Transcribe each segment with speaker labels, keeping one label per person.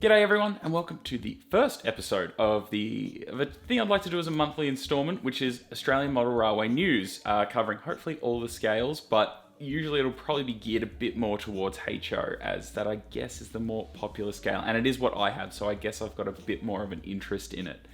Speaker 1: G'day everyone, and welcome to the first episode of a thing I'd like to do as a monthly instalment, which is Australian Model Railway News, covering hopefully all the scales, but usually it'll probably be geared a bit more towards HO, as that I guess is the more popular scale, and it is what I have, so I guess I've got a bit more of an interest in it.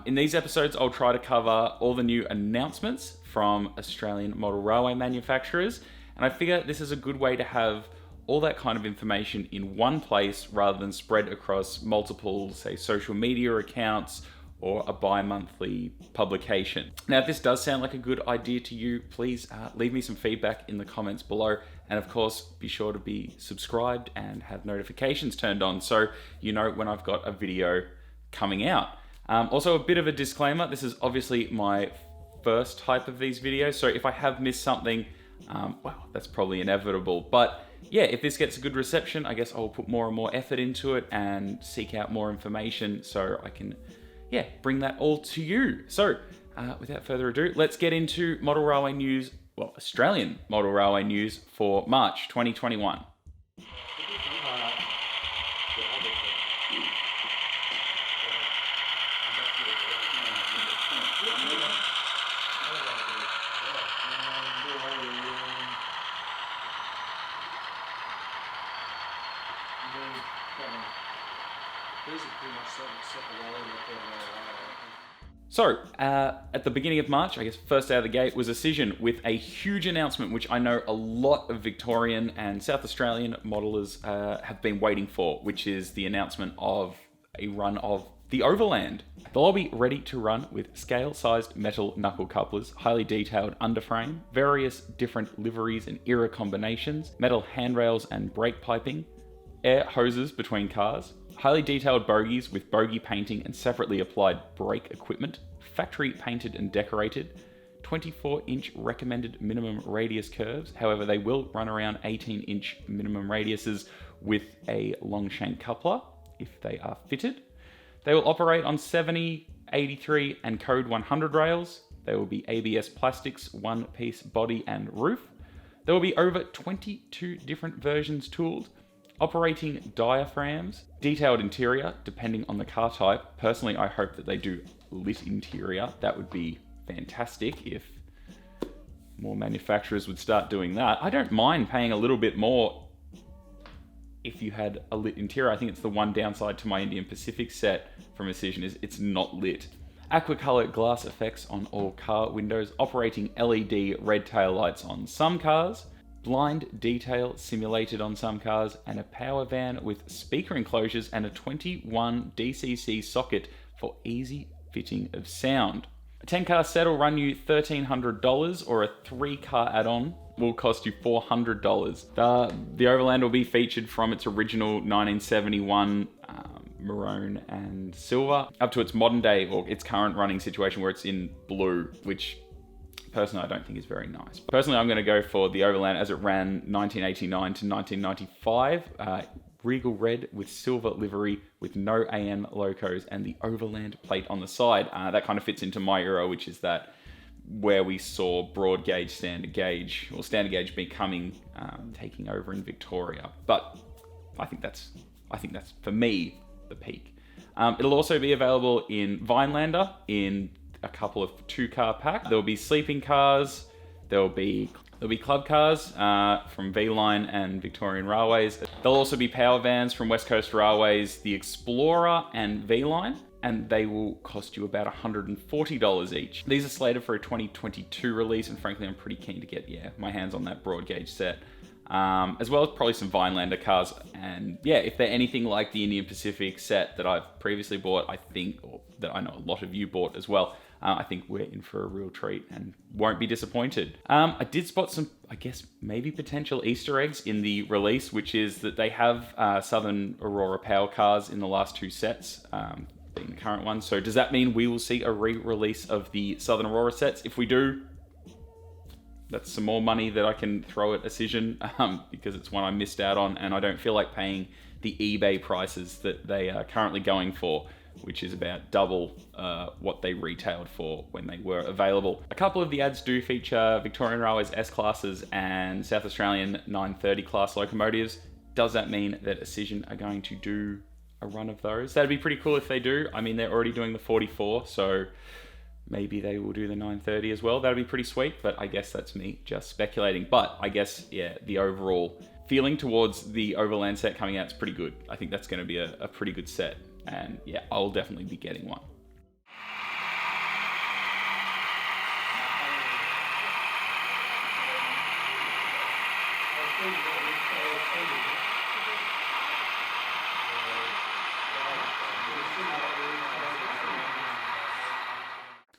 Speaker 1: In these episodes, I'll try to cover all the new announcements from Australian model railway manufacturers, and I figure this is a good way to have all that kind of information in one place rather than spread across multiple, say, social media accounts or a bi-monthly publication. Now, if this does sound like a good idea to you, please leave me some feedback in the comments below. And of course, be sure to be subscribed and have notifications turned on so you know when I've got a video coming out. Also, a bit of a disclaimer, this is obviously my first type of these videos, so if I have missed something, well, that's probably inevitable. But yeah, if this gets a good reception, I guess I'll put more and more effort into it and seek out more information so I can, bring that all to you. So, without further ado, let's get into model railway news, well, Australian model railway news for March 2021. So, at the beginning of March, I guess first out of the gate was Auscision with a huge announcement which I know a lot of Victorian and South Australian modelers have been waiting for, which is the announcement of a run of the Overland. They'll all be ready to run with scale-sized metal knuckle couplers, highly detailed underframe, various different liveries and era combinations, metal handrails and brake piping, air hoses between cars, highly detailed bogies with bogie painting and separately applied brake equipment, factory painted and decorated, 24-inch recommended minimum radius curves. However, they will run around 18-inch minimum radiuses with a long shank coupler if they are fitted. They will operate on 70, 83 and code 100 rails. They will be ABS plastics, one-piece body and roof. There will be over 22 different versions tooled, operating diaphragms, detailed interior, depending on the car type. Personally, I hope that they do lit interior. That would be fantastic if more manufacturers would start doing that. I don't mind paying a little bit more if you had a lit interior. I think it's the one downside to my Indian Pacific set from Auscision is it's not lit. Aquacolor glass effects on all car windows, operating LED red tail lights on some cars, blind detail simulated on some cars, and a power van with speaker enclosures and a 21 DCC socket for easy fitting of sound. A 10-car set will run you $1,300, or a 3-car add-on will cost you $400. The Overland will be featured from its original 1971 maroon and silver up to its modern day, or its current running situation where it's in blue, which personally I don't think is very nice. Personally, I'm going to go for the Overland as it ran 1989 to 1995. Regal red with silver livery with no AM locos and the Overland plate on the side. That kind of fits into my era, which is that where we saw broad gauge, standard gauge, or standard gauge becoming taking over in Victoria. But I think that's for me the peak. It'll also be available in Vinelander in a couple of 2-car packs. There'll be sleeping cars. There'll be club cars from V-Line and Victorian Railways. There'll also be power vans from West Coast Railways, the Explorer and V-Line, and they will cost you about $140 each. These are slated for a 2022 release, and frankly, I'm pretty keen to get my hands on that broad gauge set. As well as probably some Vinelander cars. And yeah, if they're anything like the Indian Pacific set that I've previously bought, I think, or that I know a lot of you bought as well, I think we're in for a real treat and won't be disappointed. I did spot some, I guess, maybe potential Easter eggs in the release, which is that they have Southern Aurora Power cars in the last 2 sets, being the current one. So does that mean we will see a re-release of the Southern Aurora sets? If we do, that's some more money that I can throw at Auscision because it's one I missed out on, and I don't feel like paying the eBay prices that they are currently going for, which is about double what they retailed for when they were available. A couple of the ads do feature Victorian Railways S-classes and South Australian 930 class locomotives. Does that mean that Auscision are going to do a run of those. That'd be pretty cool if they do. I mean, they're already doing the 44, so maybe they will do the 930 as well. That'd be pretty sweet, but I guess that's me just speculating. But I guess, yeah, the overall feeling towards the Overland set coming out is pretty good. I think that's going to be a pretty good set. And yeah, I'll definitely be getting one.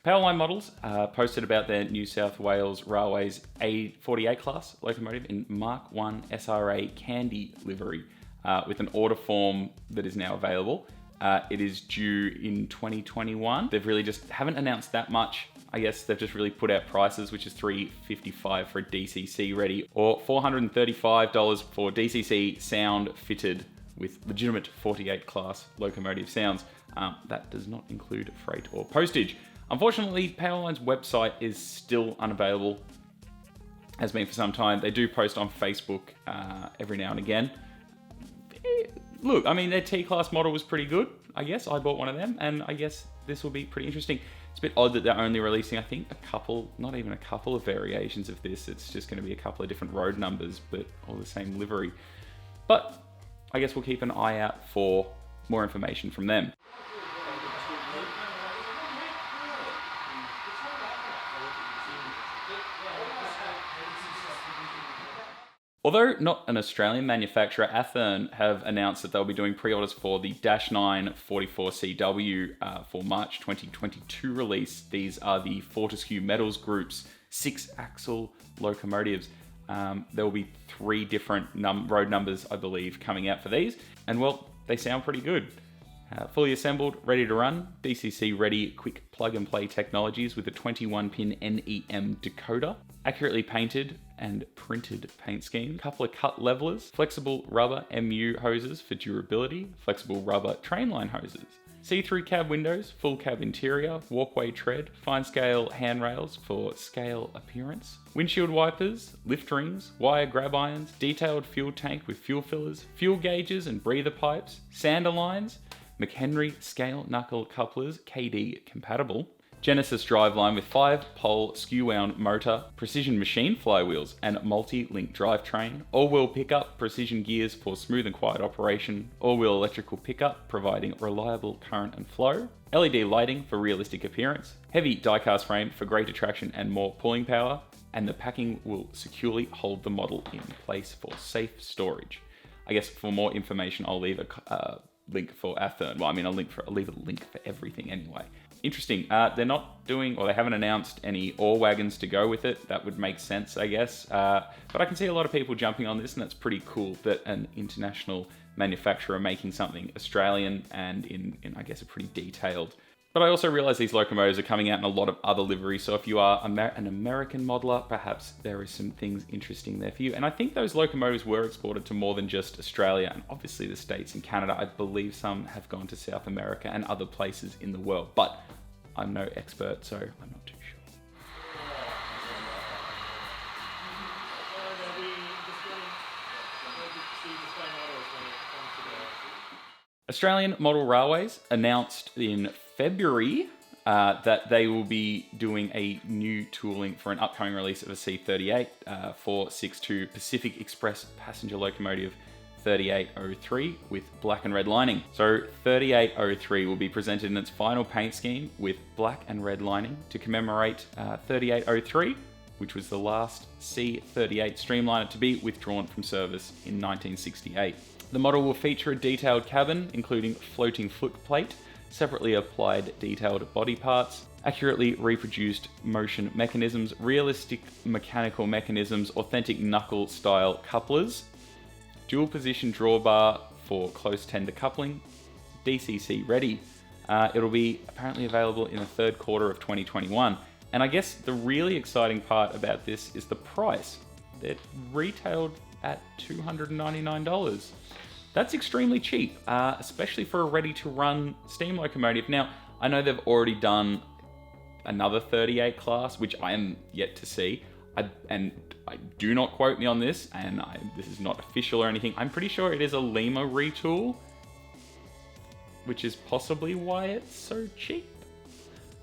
Speaker 1: Powerline Models posted about their New South Wales Railways A48 class locomotive in Mark 1 SRA Candy livery with an order form that is now available. It is due in 2021. They've really just haven't announced that much. I guess they've just really put out prices, which is $355 for a DCC ready or $435 for DCC sound fitted with legitimate 48 class locomotive sounds. That does not include freight or postage. Unfortunately, Powerline's website is still unavailable, has been for some time. They do post on Facebook every now and again. Look, I mean, their T-Class model was pretty good, I guess. I bought one of them, and I guess this will be pretty interesting. It's a bit odd that they're only releasing, I think, not even a couple of variations of this. It's just going to be a couple of different road numbers, but all the same livery. But I guess we'll keep an eye out for more information from them. Although not an Australian manufacturer, Athearn have announced that they'll be doing pre-orders for the Dash 9 44CW for March 2022 release. These are the Fortescue Metals Group's 6-axle locomotives. There will be 3 different road numbers, I believe, coming out for these. And well, they sound pretty good. Fully assembled, ready to run, DCC ready, quick plug and play technologies with a 21-pin NEM decoder, accurately painted and printed paint scheme, couple of cut levelers, flexible rubber MU hoses for durability, flexible rubber trainline hoses, see-through cab windows, full cab interior, walkway tread, fine scale handrails for scale appearance, windshield wipers, lift rings, wire grab irons, detailed fuel tank with fuel fillers, fuel gauges and breather pipes, sander lines, McHenry scale knuckle couplers, KD compatible, Genesis driveline with 5-pole skew-wound motor, precision machine flywheels, and multi-link drivetrain, all-wheel pickup, precision gears for smooth and quiet operation, all-wheel electrical pickup providing reliable current and flow, LED lighting for realistic appearance, heavy die-cast frame for greater traction and more pulling power, and the packing will securely hold the model in place for safe storage. I guess for more information, I'll leave a link for Athearn. Well, I mean, I'll leave a link for everything anyway. Interesting. They're not doing, or they haven't announced any ore wagons to go with it. That would make sense, I guess. But I can see a lot of people jumping on this, and that's pretty cool that an international manufacturer making something Australian and in I guess, a pretty detailed. But I also realize these locomotives are coming out in a lot of other liveries, so if you are an American modeler, perhaps there is some things interesting there for you. And I think those locomotives were exported to more than just Australia, and obviously the States and Canada. I believe some have gone to South America and other places in the world, but I'm no expert, so I'm not too sure. Australian Model Railways announced in February that they will be doing a new tooling for an upcoming release of a C38 462 Pacific Express passenger locomotive 3803 with black and red lining. So 3803 will be presented in its final paint scheme with black and red lining to commemorate 3803, which was the last C38 streamliner to be withdrawn from service in 1968. The model will feature a detailed cabin, including floating foot plate, separately applied detailed body parts, accurately reproduced motion mechanisms, realistic mechanical mechanisms, authentic knuckle-style couplers, dual position drawbar for close tender coupling, DCC ready. It'll be apparently available in the third quarter of 2021. And I guess the really exciting part about this is the price. They're retailed at $299. That's extremely cheap, especially for a ready-to-run steam locomotive. Now, I know they've already done another 38 class, which I am yet to see. And do not quote me on this, and this is not official or anything. I'm pretty sure it is a Lima retool. which is possibly why it's so cheap.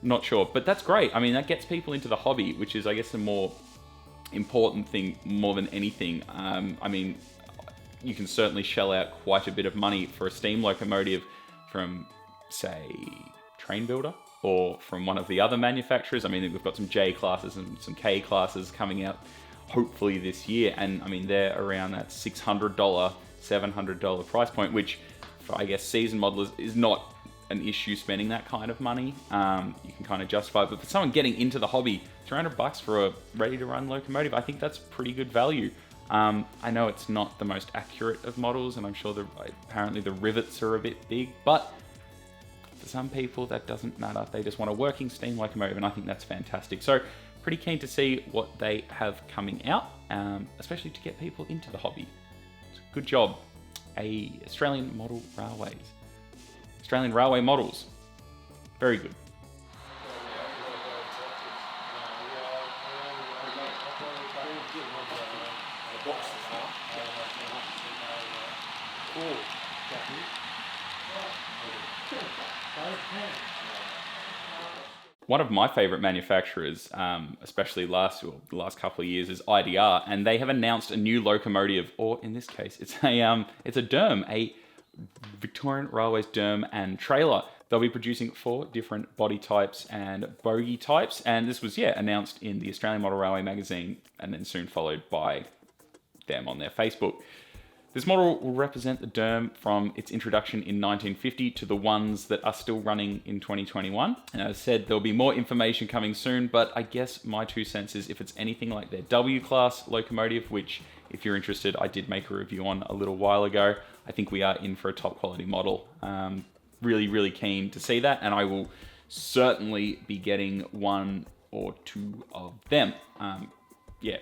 Speaker 1: Not sure, but that's great. I mean, that gets people into the hobby, which is, I guess, the more important thing more than anything. I mean, you can certainly shell out quite a bit of money for a steam locomotive from, say, Train Builder, or from one of the other manufacturers. I mean, we've got some J classes and some K classes coming out hopefully this year, and I mean, they're around that $600, $700 price point, which for, I guess, seasoned modelers is not an issue spending that kind of money. You can kind of justify it, but for someone getting into the hobby, $300 for a ready-to-run locomotive, I think that's pretty good value. I know it's not the most accurate of models, and I'm sure apparently the rivets are a bit big, but for some people that doesn't matter. They just want a working steam locomotive, and I think that's fantastic. So pretty keen to see what they have coming out, especially to get people into the hobby. So good job, Australian Model Railways. Australian Railway Models. Very good. One of my favorite manufacturers, especially the last couple of years, is IDR, and they have announced a new locomotive, or in this case, it's a DERM, a Victorian Railways DERM and trailer. They'll be producing 4 different body types and bogie types, and this was announced in the Australian Model Railway magazine, and then soon followed by them on their Facebook. This model will represent the DERM from its introduction in 1950 to the ones that are still running in 2021. And as I said, there'll be more information coming soon, but I guess my 2 cents is if it's anything like their W-class locomotive, which if you're interested, I did make a review on a little while ago, I think we are in for a top quality model. Really, really keen to see that, and I will certainly be getting 1 or 2 of them.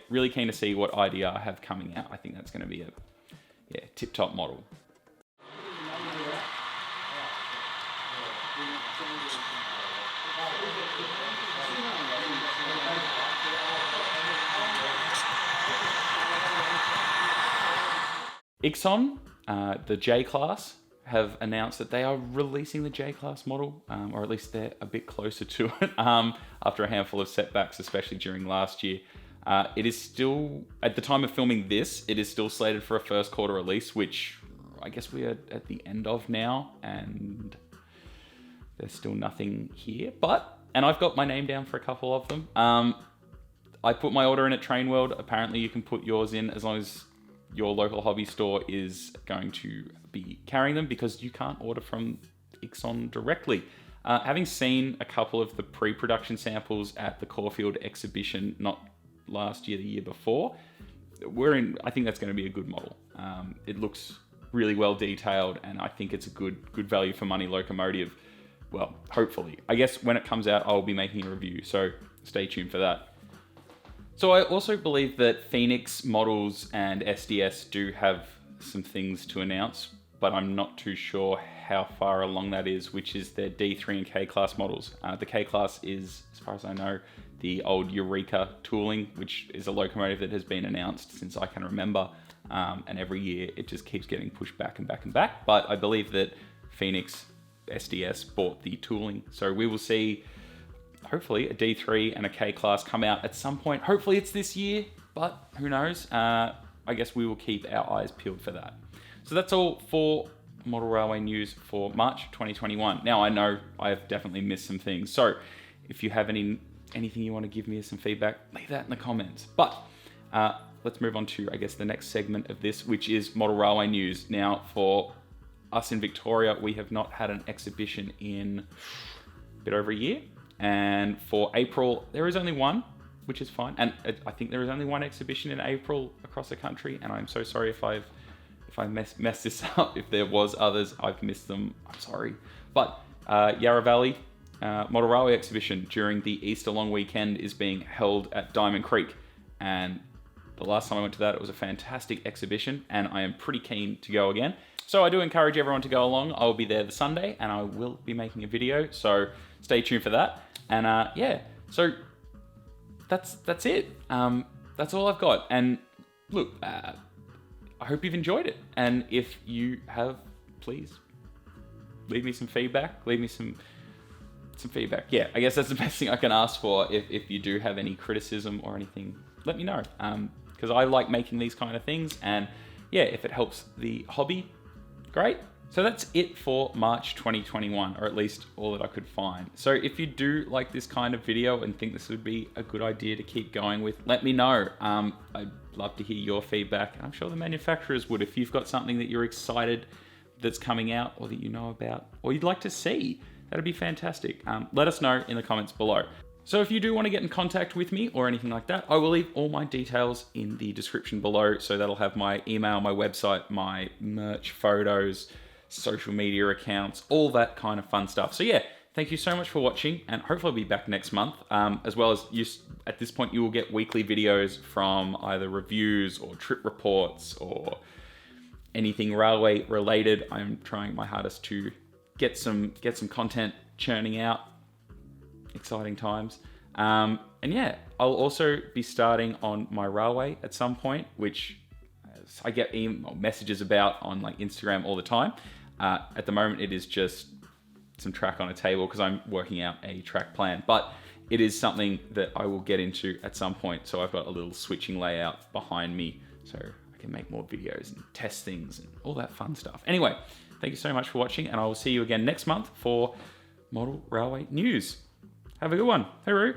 Speaker 1: Really keen to see what IDR have coming out. I think that's going to be a tip-top model. Ixion, the J-Class, have announced that they are releasing the J-Class model, or at least they're a bit closer to it, after a handful of setbacks, especially during last year. It is still, at the time of filming this, it is still slated for a first quarter release, which I guess we are at the end of now, and there's still nothing here. And I've got my name down for a couple of them. I put my order in at Train World. Apparently you can put yours in as long as your local hobby store is going to be carrying them, because you can't order from Ixion directly. Having seen a couple of the pre-production samples at the Caulfield exhibition, not last year, the year before, I think that's going to be a good model. It looks really well detailed, and I think it's a good value for money locomotive. Well, hopefully. I guess when it comes out, I'll be making a review, so stay tuned for that. So I also believe that Phoenix Models and SDS do have some things to announce, but I'm not too sure how far along that is, which is their D3 and K class models. The K class is, as far as I know, the old Eureka tooling, which is a locomotive that has been announced since I can remember, and every year it just keeps getting pushed back and back and back. But I believe that Phoenix SDS bought the tooling, so we will see hopefully a D3 and a K class come out at some point. Hopefully it's this year, but who knows? I guess we will keep our eyes peeled for that. So that's all for Model Railway news for March 2021. Now I know I have definitely missed some things, so if you have anything you want to give me as some feedback, leave that in the comments. But let's move on to, I guess, the next segment of this, which is Model Railway news. Now, for us in Victoria, we have not had an exhibition in a bit over a year. And for April, there is only one, which is fine. And I think there is only one exhibition in April across the country. And I'm so sorry if I messed this up. If there was others, I've missed them. I'm sorry. But Yarra Valley Model Railway exhibition during the Easter long weekend is being held at Diamond Creek. And the last time I went to that, it was a fantastic exhibition, and I am pretty keen to go again. So I do encourage everyone to go along. I will be there the Sunday, and I will be making a video, so stay tuned for that. And so that's it. That's all I've got. And look, I hope you've enjoyed it. And if you have, please leave me some feedback. Leave me some feedback. Yeah, I guess that's the best thing I can ask for. If you do have any criticism or anything, let me know. Because I like making these kind of things, and yeah, if it helps the hobby, great. So that's it for March 2021, or at least all that I could find. So if you do like this kind of video and think this would be a good idea to keep going with, let me know. I'd love to hear your feedback. I'm sure the manufacturers would. If you've got something that you're excited that's coming out, or that you know about, or you'd like to see, that'd be fantastic. Let us know in the comments below. So if you do want to get in contact with me or anything like that, I will leave all my details in the description below. So that'll have my email, my website, my merch, photos, social media accounts, all that kind of fun stuff. So yeah, thank you so much for watching, and hopefully I'll be back next month. As well as at this point, you will get weekly videos from either reviews or trip reports or anything railway related. I'm trying my hardest to get some content churning out. Exciting times. And yeah, I'll also be starting on my railway at some point, which I get email messages about on like Instagram all the time. At the moment, it is just some track on a table because I'm working out a track plan, but it is something that I will get into at some point. So I've got a little switching layout behind me so I can make more videos and test things and all that fun stuff. Anyway, thank you so much for watching, and I will see you again next month for Model Railway News. Have a good one. Hey, Roo.